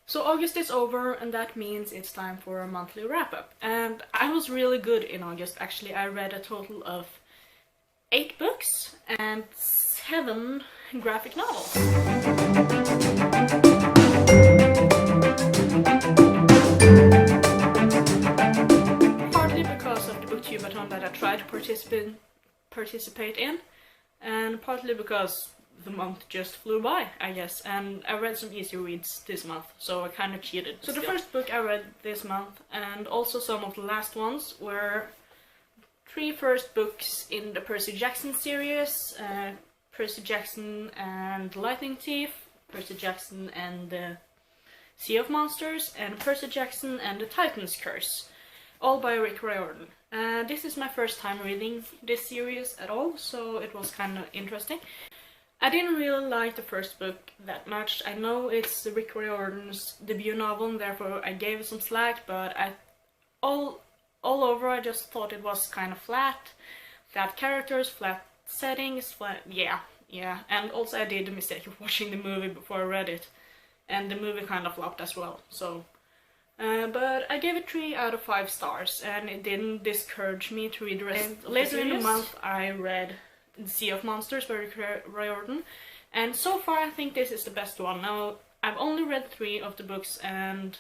So August is over, and that means it's time for a monthly wrap-up. And I was really good in August. Actually, I read a total of 8 books and 7 graphic novels. Partly because of the booktubeathon that I tried to participate in, and partly because the month just flew by, I guess, and I read some easy reads this month, so I kind of cheated. So the first book I read this month, and also some of the last ones, were 3 first books in the Percy Jackson series, Percy Jackson and the Lightning Thief, Percy Jackson and the Sea of Monsters, and Percy Jackson and the Titan's Curse, all by Rick Riordan. This is my first time reading this series at all, so it was kind of interesting. I didn't really like the first book that much. I know it's Rick Riordan's debut novel, and therefore I gave it some slack, but all over I just thought it was kind of flat characters, flat settings, yeah. And also I did the mistake of watching the movie before I read it, and the movie kind of flopped as well, so... but I gave it 3 out of 5 stars, and it didn't discourage me to read the rest. Later in the month I read The Sea of Monsters by Rick Riordan, and so far I think this is the best one. Now, I've only read 3 of the books, and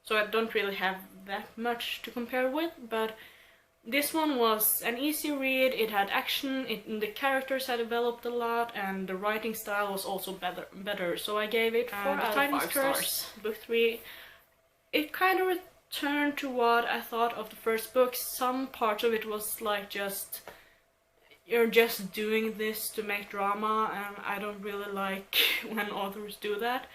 so I don't really have that much to compare with, but this one was an easy read. It had action, the characters had developed a lot, and the writing style was also better. So I gave it 4 out of 5 stars. Book 3. It kind of returned to what I thought of the first book. Some parts of it was like you're just doing this to make drama, and I don't really like when authors do that.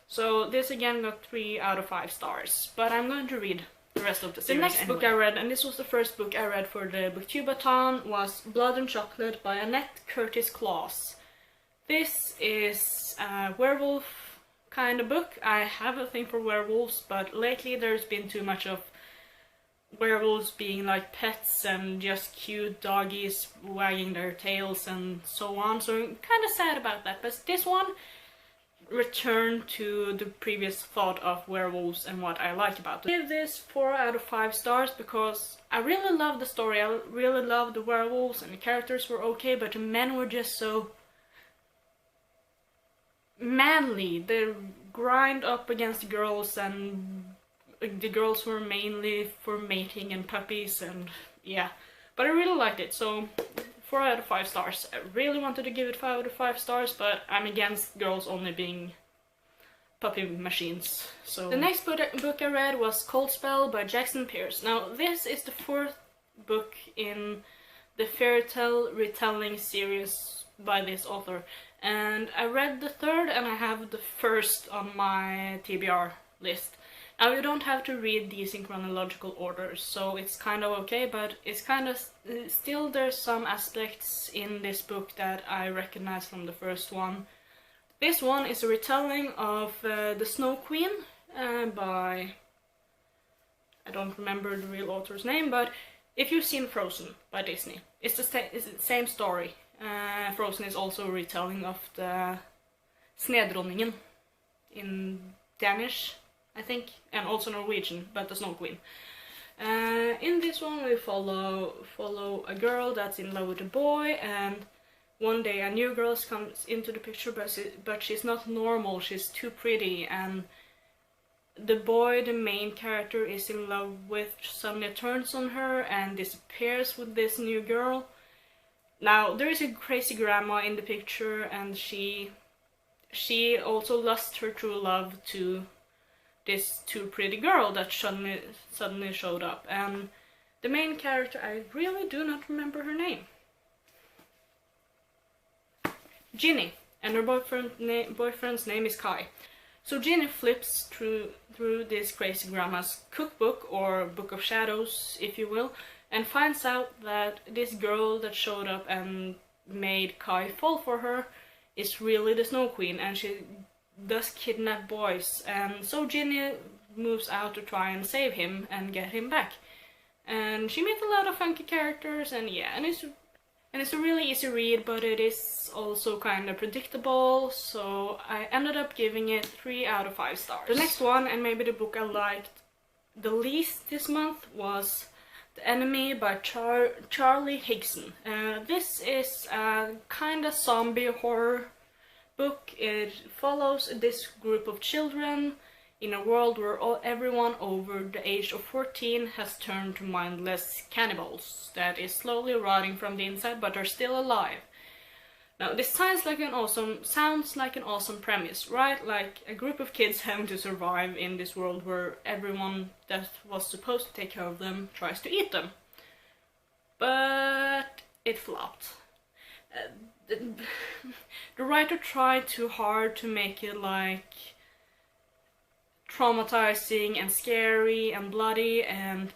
So this again got 3 out of 5 stars, but I'm going to read the rest of the series. The next book I read, and this was the first book I read for the booktubeathon, was Blood and Chocolate by Annette Curtis Claus. This is a werewolf kind of book. I have a thing for werewolves, but lately there's been too much of werewolves being like pets and just cute doggies wagging their tails and so on, so I'm kind of sad about that. But this one returned to the previous thought of werewolves and what I liked about it. I give this 4 out of 5 stars because I really loved the story. I really loved the werewolves, and the characters were okay, but the men were just so manly. They grind up against the girls, and the girls were mainly for mating and puppies, and yeah. But I really liked it, so 4 out of 5 stars. I really wanted to give it 5 out of 5 stars, but I'm against girls only being puppy machines. So the next book I read was Cold Spell by Jackson Pearce. Now this is the 4th book in the fairy tale retelling series by this author, and I read the 3rd and I have the 1st on my TBR list. Now you don't have to read these in chronological order, so it's kind of okay, but it's kind of still there's some aspects in this book that I recognize from the first one. This one is a retelling of The Snow Queen by... I don't remember the real author's name, but if you've seen Frozen by Disney, it's the same story. Frozen is also a retelling of the Snedronningen in Danish, I think, and also Norwegian, but the Snow Queen. In this one we follow a girl that's in love with a boy, and one day a new girl comes into the picture, but she's not normal, she's too pretty, and the boy, the main character, is in love with, suddenly turns on her and disappears with this new girl. Now there is a crazy grandma in the picture, and she also lost her true love to this too pretty girl that suddenly showed up, and the main character, I really do not remember her name. Ginny, and her boyfriend's name is Kai. So Ginny flips through this crazy grandma's cookbook, or book of shadows if you will, and finds out that this girl that showed up and made Kai fall for her is really the Snow Queen, and she does kidnap boys, and so Ginny moves out to try and save him and get him back. And she meets a lot of funky characters, and yeah, and And it's a really easy read, but it is also kind of predictable, so I ended up giving it 3 out of 5 stars. The next one, and maybe the book I liked the least this month, was The Enemy by Charlie Higson. This is a kind of zombie horror book. It follows this group of children in a world where everyone over the age of 14 has turned to mindless cannibals that is slowly rotting from the inside but are still alive. Now this sounds like an awesome premise, right? Like a group of kids having to survive in this world where everyone that was supposed to take care of them tries to eat them. But it flopped. The writer tried too hard to make it like traumatizing and scary and bloody, and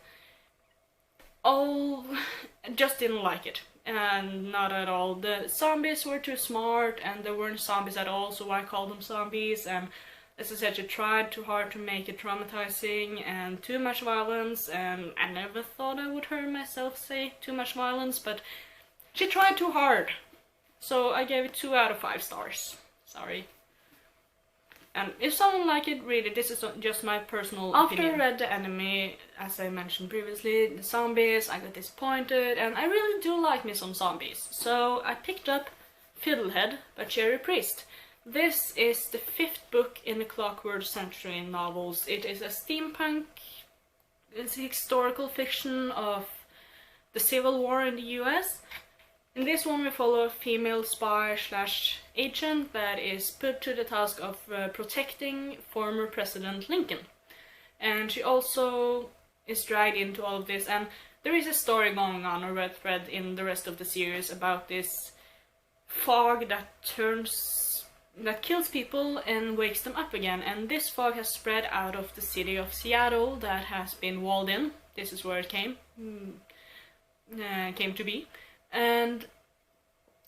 just didn't like it. And not at all. The zombies were too smart, and they weren't zombies at all, so I called them zombies. And as I said, she tried too hard to make it traumatizing and too much violence, and I never thought I would hear myself say too much violence, but she tried too hard. So I gave it 2 out of 5 stars. Sorry. And if someone liked it, read it. This is just my personal opinion. After I read The Enemy, as I mentioned previously, the zombies, I got disappointed, and I really do like me some zombies. So I picked up Fiddlehead by Cherry Priest. This is the 5th book in the Clockwork Century novels. It is a steampunk, it's a historical fiction of the Civil War in the US. In this one we follow a female spy/agent that is put to the task of protecting former President Lincoln. And she also is dragged into all of this, and there is a story going on, a red thread in the rest of the series about this fog that kills people and wakes them up again. And this fog has spread out of the city of Seattle that has been walled in. This is where it came to be.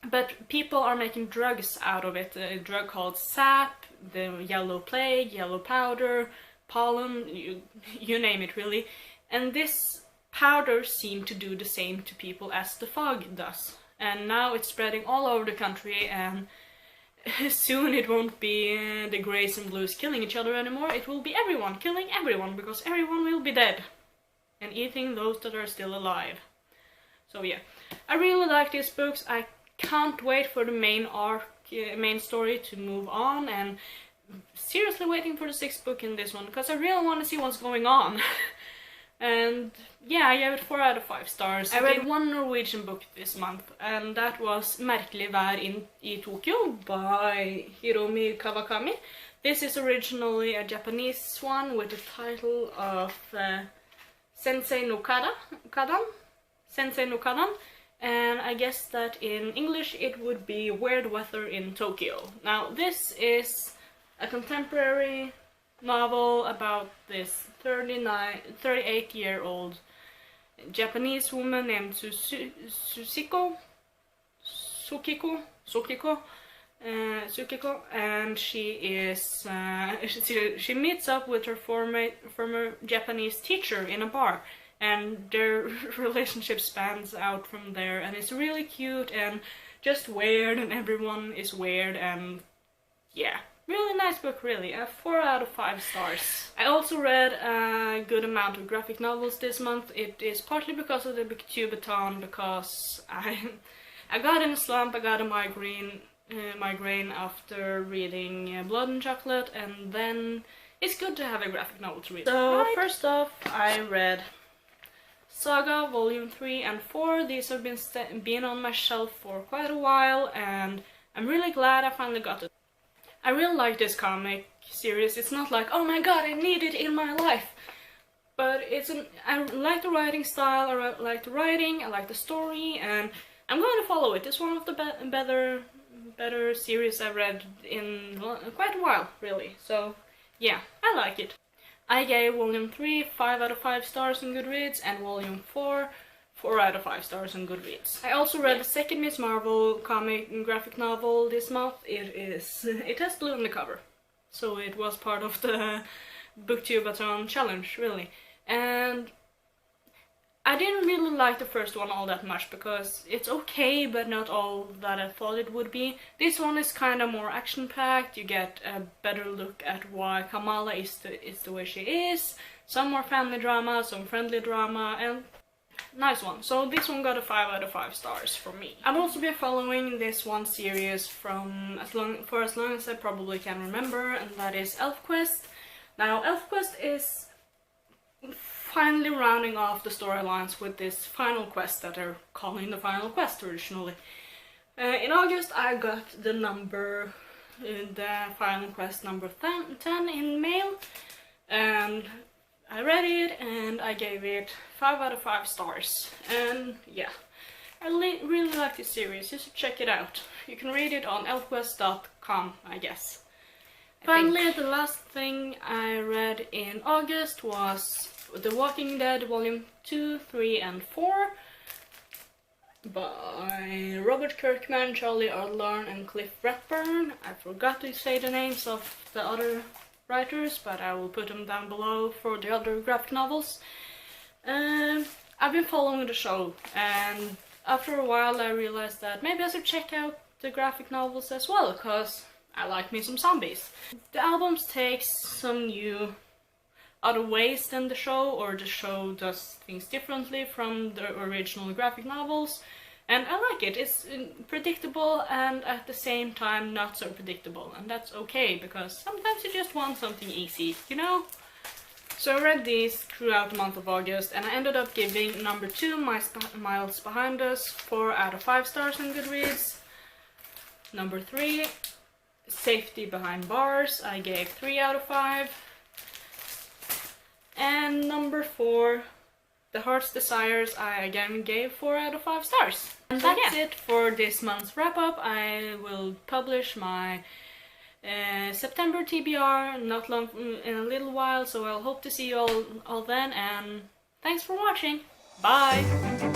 But people are making drugs out of it, a drug called sap, the yellow plague, yellow powder, pollen, you name it really. And this powder seemed to do the same to people as the fog does. And now it's spreading all over the country, and soon it won't be the greys and blues killing each other anymore. It will be everyone killing everyone, because everyone will be dead and eating those that are still alive. So yeah, I really like these books. I can't wait for the main story to move on, and seriously waiting for the 6th book in this one, because I really want to see what's going on. And yeah, I gave it 4 out of 5 stars. I read one Norwegian book this month, and that was Merkelig vær i Tokyo by Hiromi Kawakami. This is originally a Japanese one with the title of Sensei no Kadan. And I guess that in English it would be Weird Weather in Tokyo. Now this is a contemporary novel about this 38-year-old Japanese woman named Sukiko, and she is she meets up with her former Japanese teacher in a bar. And their relationship spans out from there, and it's really cute and just weird, and everyone is weird, and yeah, really nice book, really. 4 out of 5 stars. I also read a good amount of graphic novels this month. It is partly because of the Booktubeathon, because I got in a slump. I got a migraine after reading Blood and Chocolate, and then it's good to have a graphic novel to read. So first off, I read Saga Volume 3 and 4. These have been on my shelf for quite a while, and I'm really glad I finally got it. I really like this comic series. It's not like, oh my god, I need it in my life. But I like the writing style, I like the writing, I like the story, and I'm going to follow it. It's one of the better series I've read in quite a while, really. So yeah, I like it. I gave Volume 3 5 out of 5 stars on Goodreads, and Volume 4 4 out of 5 stars on Goodreads. I also read the second Miss Marvel comic and graphic novel this month. It has blue on the cover, so it was part of the Booktubeathon challenge, really. And I didn't really like the first one all that much because it's okay, but not all that I thought it would be. This one is kind of more action-packed. You get a better look at why Kamala is the way she is. Some more family drama, some friendly drama, and nice one. So this one got a 5 out of 5 stars from me. I've also been following this one series for as long as I probably can remember, and that is Elfquest. Now, Elfquest is finally rounding off the storylines with this final quest that they're calling the final quest originally. In August I got the final quest number 10 in mail, and I read it and I gave it 5 out of 5 stars. And yeah, I really like this series. You should check it out. You can read it on elfquest.com, I guess. Finally, the last thing I read in August was The Walking Dead Volume 2, 3 and 4 by Robert Kirkman, Charlie Adlon and Cliff Redburn. I forgot to say the names of the other writers, but I will put them down below for the other graphic novels. I've been following the show, and after a while I realized that maybe I should check out the graphic novels as well, because I like me some zombies. The albums takes some new other ways than the show, or the show does things differently from the original graphic novels, and I like it. It's predictable and at the same time not so predictable, and that's okay because sometimes you just want something easy, you know? So I read these throughout the month of August, and I ended up giving number 2, Miles Behind Us, 4 out of 5 stars on Goodreads. Number 3, Safety Behind Bars, I gave 3 out of 5. And number 4, The Heart's Desires, I again gave 4 out of 5 stars. And that's it for this month's wrap-up. I will publish my September TBR not long in a little while, so I'll hope to see you all then, and thanks for watching. Bye!